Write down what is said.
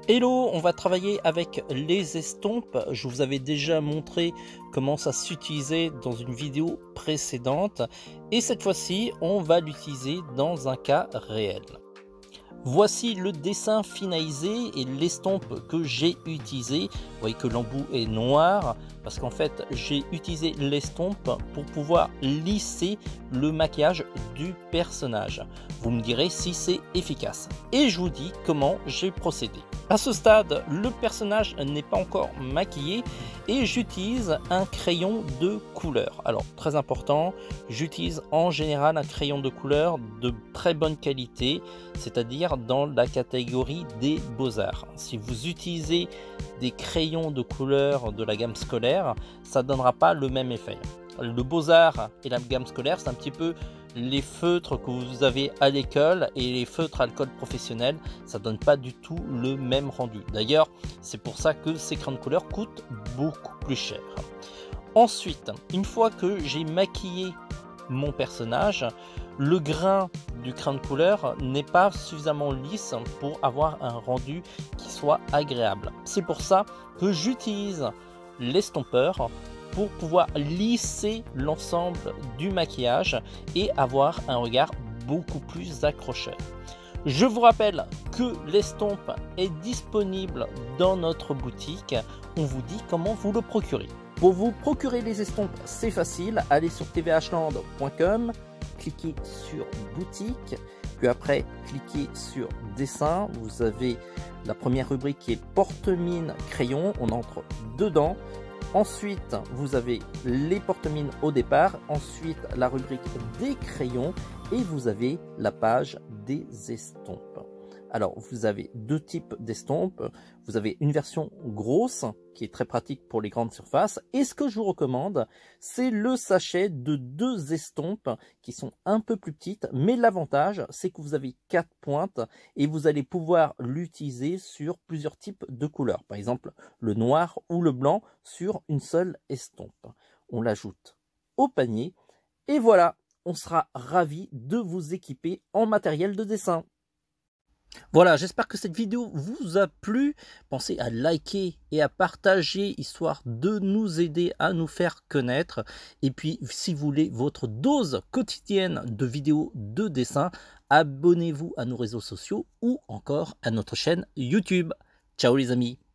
Hello, on va travailler avec les estompes. Je vous avais déjà montré comment ça s'utilisait dans une vidéo précédente et cette fois-ci on va l'utiliser dans un cas réel. Voici le dessin finalisé et l'estompe que j'ai utilisé. Vous voyez que l'embout est noir parce qu'en fait j'ai utilisé l'estompe pour pouvoir lisser le maquillage du personnage. Vous me direz si c'est efficace et je vous dis comment j'ai procédé. À ce stade, le personnage n'est pas encore maquillé et j'utilise un crayon de couleur. Alors très important, j'utilise en général un crayon de couleur de très bonne qualité, c'est-à-dire dans la catégorie des beaux-arts. Si vous utilisez des crayons de couleur de la gamme scolaire, ça ne donnera pas le même effet. Le beaux-arts et la gamme scolaire, c'est un petit peu les feutres que vous avez à l'école et les feutres alcool professionnels, ça donne pas du tout le même rendu. D'ailleurs, c'est pour ça que ces crayons de couleur coûtent beaucoup plus cher. Ensuite, une fois que j'ai maquillé mon personnage, le grain du crayon de couleur n'est pas suffisamment lisse pour avoir un rendu qui soit agréable. C'est pour ça que j'utilise l'estompeur pour pouvoir lisser l'ensemble du maquillage et avoir un regard beaucoup plus accrocheur. Je vous rappelle que l'estompe est disponible dans notre boutique. On vous dit comment vous le procurer. Pour vous procurer les estompes, c'est facile. Allez sur tvhland.com, cliquez sur boutique, puis après cliquez sur dessin. Vous avez la première rubrique qui est porte-mine crayon. On entre dedans. Ensuite, vous avez les porte-mines au départ, ensuite la rubrique des crayons et vous avez la page des estompes. Alors, vous avez deux types d'estompes. Vous avez une version grosse qui est très pratique pour les grandes surfaces. Et ce que je vous recommande, c'est le sachet de deux estompes qui sont un peu plus petites. Mais l'avantage, c'est que vous avez 4 pointes et vous allez pouvoir l'utiliser sur plusieurs types de couleurs. Par exemple, le noir ou le blanc sur une seule estompe. On l'ajoute au panier et voilà, on sera ravi de vous équiper en matériel de dessin. Voilà, j'espère que cette vidéo vous a plu. Pensez à liker et à partager, histoire de nous aider à nous faire connaître. Et puis, si vous voulez votre dose quotidienne de vidéos de dessin, abonnez-vous à nos réseaux sociaux ou encore à notre chaîne YouTube. Ciao les amis!